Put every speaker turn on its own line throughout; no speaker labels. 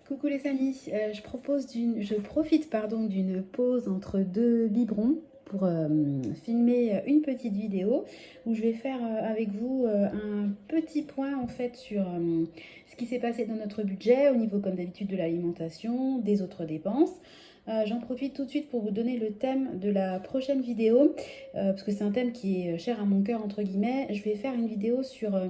Coucou les amis, je profite d'une pause entre deux biberons pour filmer une petite vidéo où je vais faire avec vous un petit point en fait sur ce qui s'est passé dans notre budget au niveau comme d'habitude de l'alimentation, des autres dépenses. J'en profite tout de suite pour vous donner le thème de la prochaine vidéo parce que c'est un thème qui est cher à mon cœur entre guillemets. Je vais faire une vidéo sur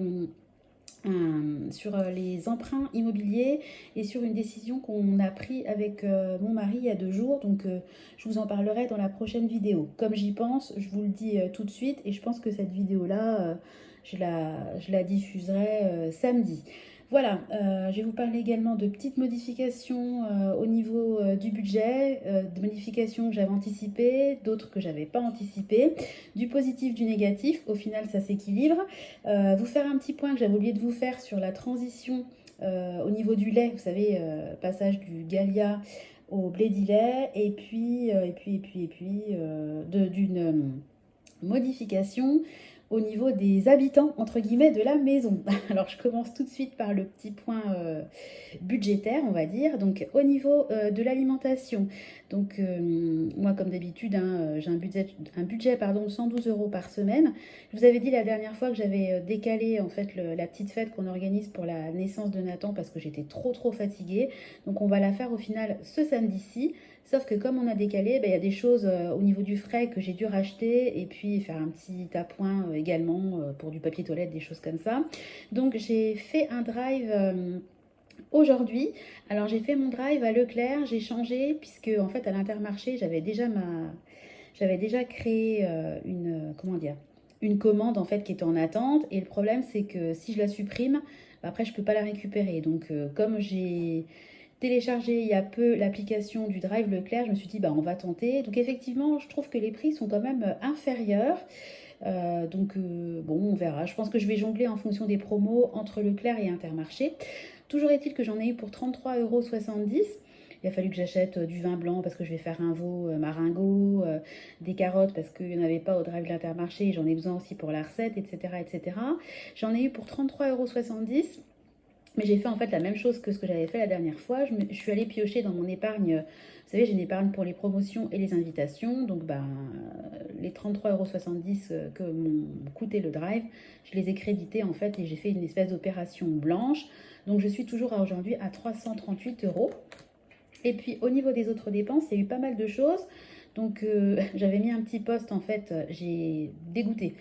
les emprunts immobiliers et sur une décision qu'on a prise avec mon mari il y a 2 jours. Donc, je vous en parlerai dans la prochaine vidéo. Comme j'y pense, je vous le dis tout de suite et je pense que cette vidéo-là, je la diffuserai samedi. Voilà, je vais vous parler également de petites modifications au niveau du budget, de modifications que j'avais anticipées, d'autres que j'avais pas anticipées, du positif, du négatif. Au final, ça s'équilibre. Vous faire un petit point que j'avais oublié de vous faire sur la transition au niveau du lait, vous savez, passage du Gallia au blé d'Ilay, d'une modification au niveau des habitants, entre guillemets, de la maison. Alors, je commence tout de suite par le petit point budgétaire, on va dire. Donc, au niveau de l'alimentation, donc moi, comme d'habitude, hein, j'ai un budget pardon, de 112 euros par semaine. Je vous avais dit la dernière fois que j'avais décalé en fait la petite fête qu'on organise pour la naissance de Nathan parce que j'étais trop fatiguée. Donc, on va la faire au final ce samedi-ci. Sauf que comme on a décalé, il y a des choses au niveau du frais que j'ai dû racheter et puis faire un petit appoint également pour du papier toilette, des choses comme ça. Donc j'ai fait un drive aujourd'hui. Alors j'ai fait mon drive à Leclerc, j'ai changé puisque en fait à l'Intermarché j'avais déjà créé comment dire, une commande en fait qui était en attente et le problème c'est que si je la supprime, après je peux pas la récupérer. Donc comme j'ai téléchargé il y a peu l'application du Drive Leclerc, je me suis dit bah on va tenter. Donc effectivement, je trouve que les prix sont quand même inférieurs. Bon, on verra. Je pense que je vais jongler en fonction des promos entre Leclerc et Intermarché. Toujours est-il que j'en ai eu pour 33,70 €. Il a fallu que j'achète du vin blanc parce que je vais faire un veau maringot, des carottes parce qu'il n'y en avait pas au drive de l'Intermarché, j'en ai besoin aussi pour la recette, etc. etc. J'en ai eu pour 33,70 €. Mais j'ai fait en fait la même chose que ce que j'avais fait la dernière fois. Je suis allée piocher dans mon épargne. Vous savez, j'ai une épargne pour les promotions et les invitations. Donc, les 33,70 € que m'ont coûté le drive, je les ai crédités en fait et j'ai fait une espèce d'opération blanche. Donc, je suis toujours à aujourd'hui à 338 euros. Et puis, au niveau des autres dépenses, il y a eu pas mal de choses. Donc, j'avais mis un petit post en fait. J'ai dégoûté.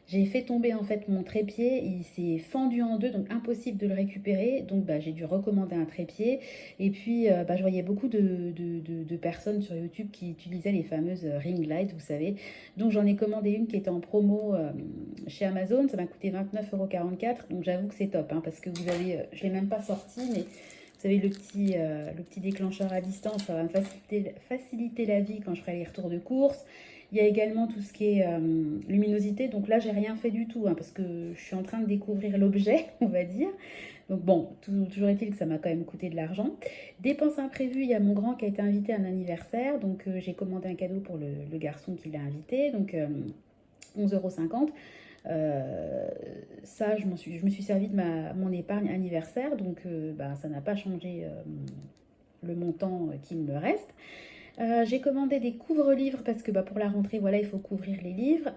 J'ai fait tomber en fait mon trépied, il s'est fendu en deux, donc impossible de le récupérer. Donc j'ai dû recommander un trépied. Et puis je voyais beaucoup de personnes sur YouTube qui utilisaient les fameuses ring lights, vous savez. Donc j'en ai commandé une qui était en promo chez Amazon, ça m'a coûté 29,44 €. Donc j'avoue que c'est top, hein, parce que vous avez, je ne l'ai même pas sorti, mais vous savez, le petit déclencheur à distance, ça va me faciliter la vie quand je ferai les retours de course. Il y a également tout ce qui est luminosité. Donc là, j'ai rien fait du tout, hein, parce que je suis en train de découvrir l'objet, on va dire. Donc bon, toujours est-il que ça m'a quand même coûté de l'argent. Dépenses imprévues, il y a mon grand qui a été invité à un anniversaire. Donc j'ai commandé un cadeau pour le garçon qui l'a invité. Donc 11,50 €. Ça, je me suis servi de mon épargne anniversaire. Donc ça n'a pas changé le montant qui me reste. J'ai commandé des couvre-livres parce que pour la rentrée, voilà, il faut couvrir les livres.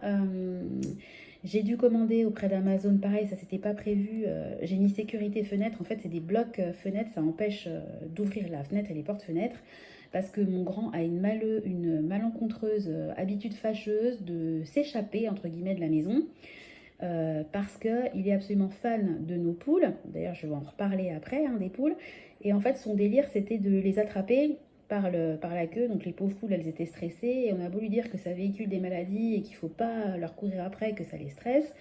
J'ai dû commander auprès d'Amazon, pareil, ça s'était pas prévu. J'ai mis sécurité fenêtre, en fait, c'est des blocs fenêtres, ça empêche d'ouvrir la fenêtre et les portes-fenêtres parce que mon grand a une malencontreuse habitude fâcheuse de s'échapper, entre guillemets, de la maison. Parce qu'il est absolument fan de nos poules. D'ailleurs, je vais en reparler après, hein, des poules. Et en fait, son délire, c'était de les attraper par la queue. Donc les pauvres poules, elles étaient stressées. Et on a beau lui dire que ça véhicule des maladies et qu'il ne faut pas leur courir après, que ça les stresse.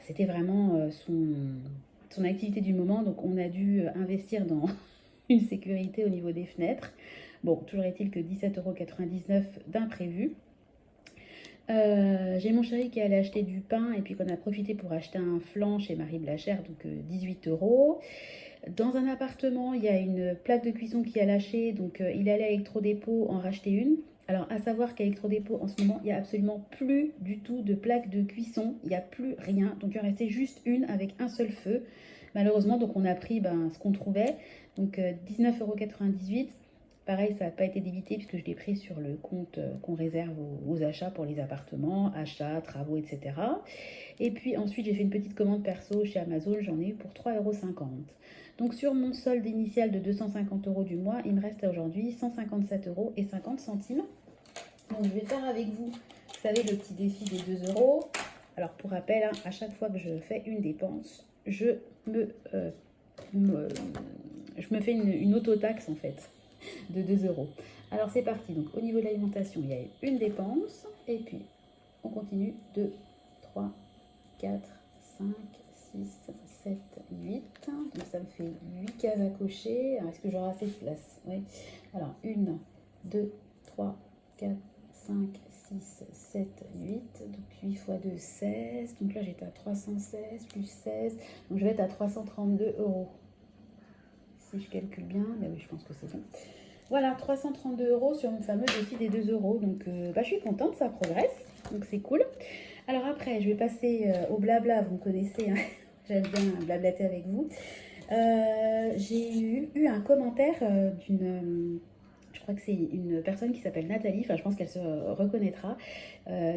C'était vraiment son activité du moment. Donc on a dû investir dans une sécurité au niveau des fenêtres. Bon, toujours est-il que 17,99 € d'imprévu. J'ai mon chéri qui est allé acheter du pain et puis qu'on a profité pour acheter un flan chez Marie Blachère, donc 18 €. Dans un appartement, il y a une plaque de cuisson qui a lâché, donc il est allé à Electrodépôt en racheter une. Alors, à savoir qu'à Electrodépôt, en ce moment, il n'y a absolument plus du tout de plaque de cuisson, il n'y a plus rien. Donc, il en restait juste une avec un seul feu. malheureusement, donc on a pris ce qu'on trouvait. Donc 19,98 €. Pareil, ça n'a pas été débité puisque je l'ai pris sur le compte qu'on réserve aux achats pour les appartements, achats, travaux, etc. Et puis ensuite, j'ai fait une petite commande perso chez Amazon, j'en ai eu pour 3,50 €. Donc sur mon solde initial de 250 € du mois, il me reste aujourd'hui 157,50 €. Donc je vais faire avec vous, vous savez, le petit défi des 2 €. Alors pour rappel, hein, à chaque fois que je fais une dépense, je me fais une autotaxe en fait de 2 €. Alors c'est parti, donc au niveau de l'alimentation, il y a une dépense, et puis on continue, 2, 3, 4, 5, 6, 7, 8. Donc ça me fait 8 cases à cocher. Alors est-ce que j'aurai assez de place? Oui. Alors 1, 2, 3, 4, 5, 6, 7, 8. Donc 8 x 2, 16. Donc là j'étais à 316 plus 16. Donc je vais être à 332 €. Si je calcule bien, mais oui, je pense que c'est bon. Voilà, 332 € sur mon fameux défi des 2 €. Donc je suis contente, ça progresse. Donc c'est cool. Alors après, je vais passer au blabla. Vous me connaissez, hein. J'aime bien blablater avec vous. J'ai eu un commentaire d'une... je crois que c'est une personne qui s'appelle Nathalie, enfin je pense qu'elle se reconnaîtra,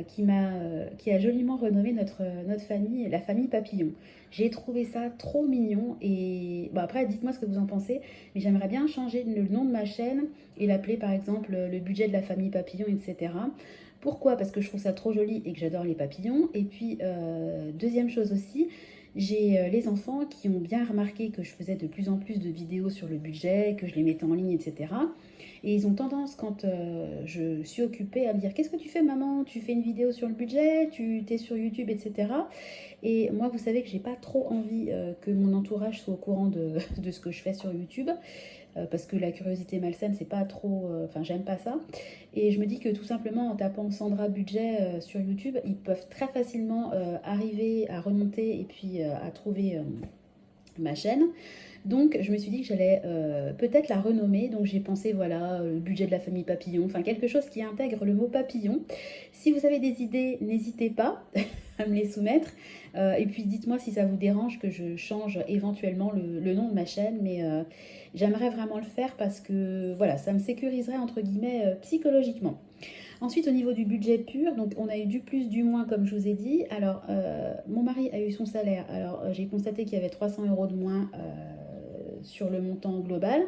qui a joliment renommé notre famille, la famille Papillon. J'ai trouvé ça trop mignon et bon, après dites-moi ce que vous en pensez, mais j'aimerais bien changer le nom de ma chaîne et l'appeler par exemple le budget de la famille Papillon, etc. Pourquoi? Parce que je trouve ça trop joli et que j'adore les papillons. Et puis deuxième chose aussi, j'ai les enfants qui ont bien remarqué que je faisais de plus en plus de vidéos sur le budget, que je les mettais en ligne, etc. Et ils ont tendance, quand je suis occupée, à me dire: qu'est-ce que tu fais, maman? Tu fais une vidéo sur le budget, tu t'es sur YouTube, etc. Et moi, vous savez que j'ai pas trop envie que mon entourage soit au courant de ce que je fais sur YouTube. Parce que la curiosité malsaine, c'est pas trop... Enfin, j'aime pas ça. Et je me dis que tout simplement, en tapant Sandra Budget sur YouTube, ils peuvent très facilement arriver à remonter et puis à trouver ma chaîne. Donc je me suis dit que j'allais peut-être la renommer. Donc j'ai pensé, voilà, le budget de la famille Papillon, enfin quelque chose qui intègre le mot papillon. Si vous avez des idées, n'hésitez pas à me les soumettre. Et puis dites-moi si ça vous dérange que je change éventuellement le nom de ma chaîne. Mais j'aimerais vraiment le faire parce que voilà, ça me sécuriserait entre guillemets psychologiquement. Ensuite, au niveau du budget pur, donc on a eu du plus, du moins, comme je vous ai dit. Alors, mon mari a eu son salaire. Alors, j'ai constaté qu'il y avait 300 € de moins sur le montant global.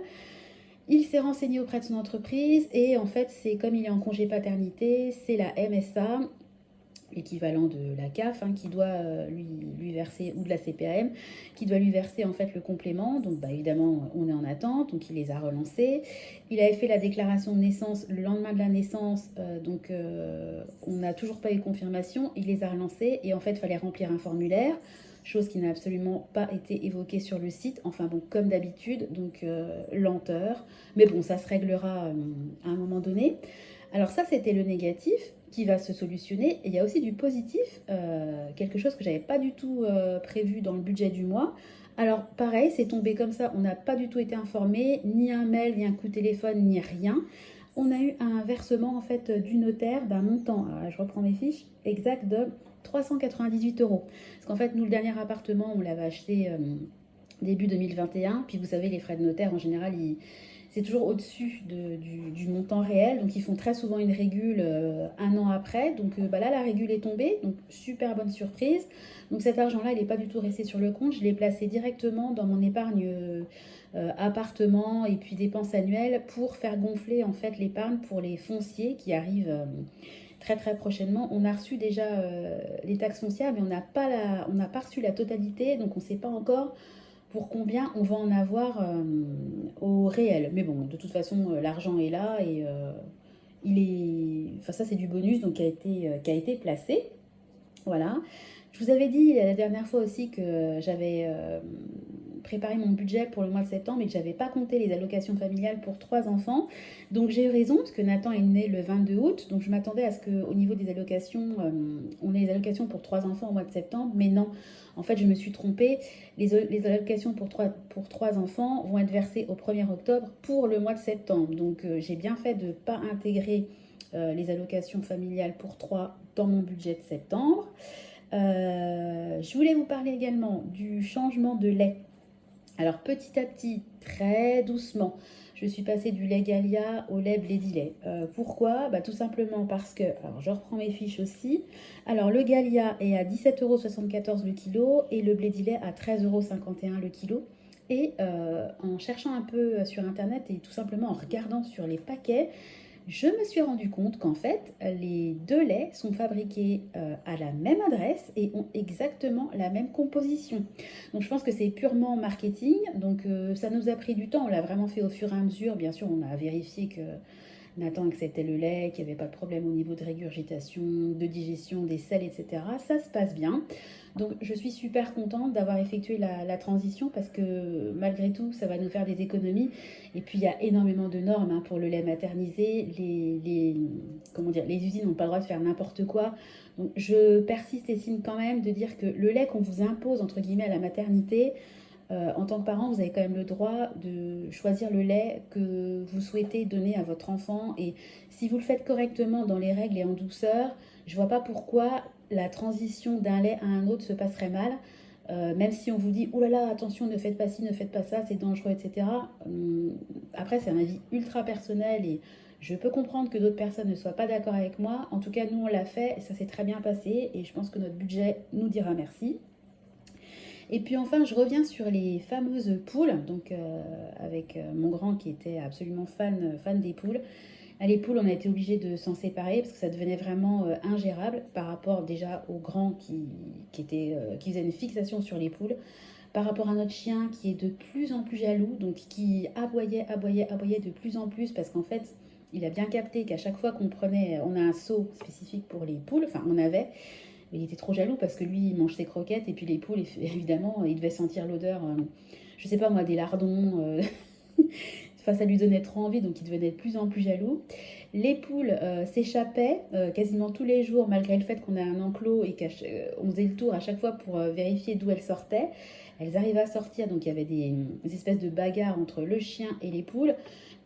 Il s'est renseigné auprès de son entreprise et en fait, c'est comme il est en congé paternité, c'est la MSA, l'équivalent de la CAF, hein, qui doit lui verser, ou de la CPAM, qui doit lui verser en fait le complément. Donc évidemment, on est en attente, donc il les a relancés. Il avait fait la déclaration de naissance le lendemain de la naissance, donc on n'a toujours pas eu confirmation. Il les a relancés et en fait, il fallait remplir un formulaire, chose qui n'a absolument pas été évoquée sur le site. Enfin bon, comme d'habitude, donc lenteur. Mais bon, ça se réglera à un moment donné. Alors ça, c'était le négatif qui va se solutionner. Et il y a aussi du positif, quelque chose que j'avais pas du tout prévu dans le budget du mois. Alors pareil, c'est tombé comme ça, on n'a pas du tout été informé, ni un mail, ni un coup de téléphone, ni rien. On a eu un versement en fait du notaire d'un montant, alors, je reprends mes fiches, exact de 398 €. Parce qu'en fait, nous, le dernier appartement, on l'avait acheté début 2021. Puis vous savez, les frais de notaire, en général, c'est toujours au-dessus du montant réel. Donc, ils font très souvent une régule un an après. Donc, là, la régule est tombée. Donc, super bonne surprise. Donc, cet argent-là, il n'est pas du tout resté sur le compte. Je l'ai placé directement dans mon épargne appartement et puis dépenses annuelles pour faire gonfler, en fait, l'épargne pour les fonciers qui arrivent très, très prochainement. On a reçu déjà les taxes foncières, mais on n'a pas reçu la totalité. Donc, on ne sait pas encore pour combien on va en avoir au réel. Mais bon, de toute façon, l'argent est là et il est... Enfin, ça, c'est du bonus donc qui a été placé. Voilà. Je vous avais dit la dernière fois aussi que j'avais préparé mon budget pour le mois de septembre et que j'avais pas compté les allocations familiales pour 3 enfants. Donc j'ai eu raison, parce que Nathan est né le 22 août. Donc je m'attendais à ce qu'au niveau des allocations, on ait les allocations pour 3 enfants au mois de septembre. Mais non, en fait, je me suis trompée. Les allocations pour 3 enfants vont être versées au 1er octobre pour le mois de septembre. Donc j'ai bien fait de ne pas intégrer les allocations familiales pour 3 dans mon budget de septembre. Je voulais vous parler également du changement de lait. Alors petit à petit, très doucement, je suis passée du lait Galia au lait Blédilet. Pourquoi? Bah, tout simplement parce que, alors je reprends mes fiches aussi. Alors le Galia est à 17,74 € le kilo et le Blédilet à 13,51 € le kilo. Et en cherchant un peu sur internet et tout simplement en regardant sur les paquets, je me suis rendu compte qu'en fait, les deux laits sont fabriqués à la même adresse et ont exactement la même composition. Donc je pense que c'est purement marketing. Donc ça nous a pris du temps. On l'a vraiment fait au fur et à mesure. Bien sûr, on a vérifié que Nathan acceptait le lait, qu'il n'y avait pas de problème au niveau de régurgitation, de digestion, des sels, etc. Ça se passe bien. Donc je suis super contente d'avoir effectué la transition parce que malgré tout, ça va nous faire des économies. Et puis il y a énormément de normes hein, pour le lait maternisé. Comment dire, les usines n'ont pas le droit de faire n'importe quoi. Donc je persiste et signe quand même de dire que le lait qu'on vous impose, entre guillemets, à la maternité, en tant que parent, vous avez quand même le droit de choisir le lait que vous souhaitez donner à votre enfant. Et si vous le faites correctement dans les règles et en douceur, je ne vois pas pourquoi la transition d'un lait à un autre se passerait mal. Même si on vous dit, oh là là, attention, ne faites pas ci, ne faites pas ça, c'est dangereux, etc. Après, c'est un avis ultra personnel et je peux comprendre que d'autres personnes ne soient pas d'accord avec moi. En tout cas, nous, on l'a fait, ça s'est très bien passé et je pense que notre budget nous dira merci. Et puis enfin, je reviens sur les fameuses poules, donc avec mon grand qui était absolument fan des poules. Les poules, on a été obligé de s'en séparer parce que ça devenait vraiment ingérable par rapport déjà au grand qui faisait une fixation sur les poules, par rapport à notre chien qui est de plus en plus jaloux, donc qui aboyait de plus en plus parce qu'en fait, il a bien capté qu'à chaque fois qu'on prenait, on a un seau spécifique pour les poules, enfin on avait, mais il était trop jaloux parce que lui, il mange ses croquettes et puis les poules, évidemment, il devait sentir l'odeur, je sais pas moi, des lardons. Enfin, ça lui donnait trop envie, donc il devenait de plus en plus jaloux. Les poules s'échappaient quasiment tous les jours, malgré le fait qu'on a un enclos et qu'on faisait le tour à chaque fois pour vérifier d'où elles sortaient. Elles arrivaient à sortir, donc il y avait des espèces de bagarres entre le chien et les poules.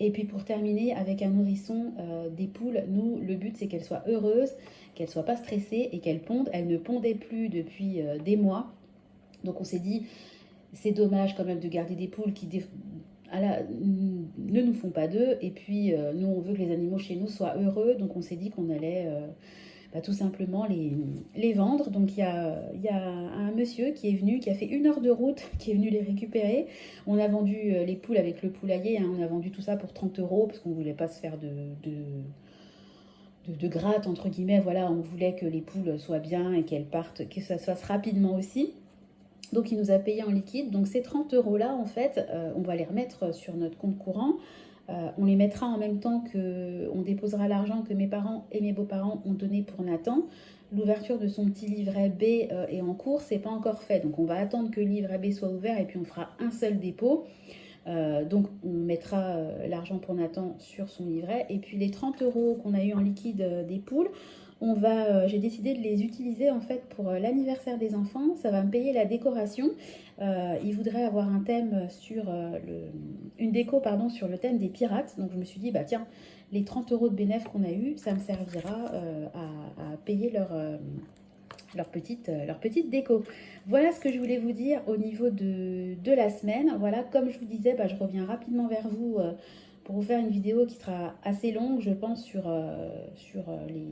Et puis pour terminer, avec un nourrisson des poules, nous, le but c'est qu'elles soient heureuses, qu'elles ne soient pas stressées et qu'elles pondent. Elles ne pondaient plus depuis des mois. Donc on s'est dit, c'est dommage quand même de garder des poules qui ne nous font pas d'œufs. Et puis nous, on veut que les animaux chez nous soient heureux. Donc on s'est dit qu'on allait tout simplement les vendre. Donc il y a un monsieur qui est venu, qui a fait 1 heure de route, qui est venu les récupérer. On a vendu les poules avec le poulailler, hein, on a vendu tout ça pour 30 € parce qu'on ne voulait pas se faire de gratte, entre guillemets. Voilà, on voulait que les poules soient bien et qu'elles partent, que ça se fasse rapidement aussi. Donc il nous a payé en liquide. Donc ces 30 € là, en fait, on va les remettre sur notre compte courant. On les mettra en même temps qu'on déposera l'argent que mes parents et mes beaux-parents ont donné pour Nathan. L'ouverture de son petit livret B est en cours, c'est pas encore fait. Donc on va attendre que le livret B soit ouvert et puis on fera un seul dépôt. Donc on mettra l'argent pour Nathan sur son livret. Et puis les 30 € qu'on a eu en liquide des poules, j'ai décidé de les utiliser en fait pour l'anniversaire des enfants. Ça va me payer la décoration. Ils voudraient avoir un thème une déco pardon, sur le thème des pirates. Donc je me suis dit, bah tiens, les 30 € de bénéfice qu'on a eu, ça me servira à payer leur petite déco. Voilà ce que je voulais vous dire au niveau de la semaine. Voilà, comme je vous disais, bah, je reviens rapidement vers vous pour vous faire une vidéo qui sera assez longue, je pense, sur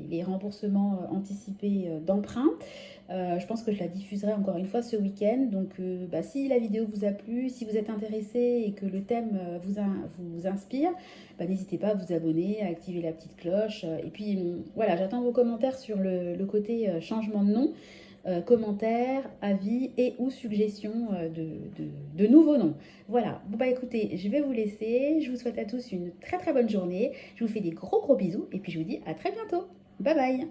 les remboursements anticipés d'emprunt. Je pense que je la diffuserai encore une fois ce week-end. Donc, si la vidéo vous a plu, si vous êtes intéressé et que le thème vous inspire, n'hésitez pas à vous abonner, à activer la petite cloche. Et puis, voilà, j'attends vos commentaires sur le côté changement de nom. Commentaires, avis et ou suggestions de nouveaux noms. Voilà, bon écoutez, je vais vous laisser. Je vous souhaite à tous une très très bonne journée. Je vous fais des gros bisous et puis je vous dis à très bientôt. Bye bye.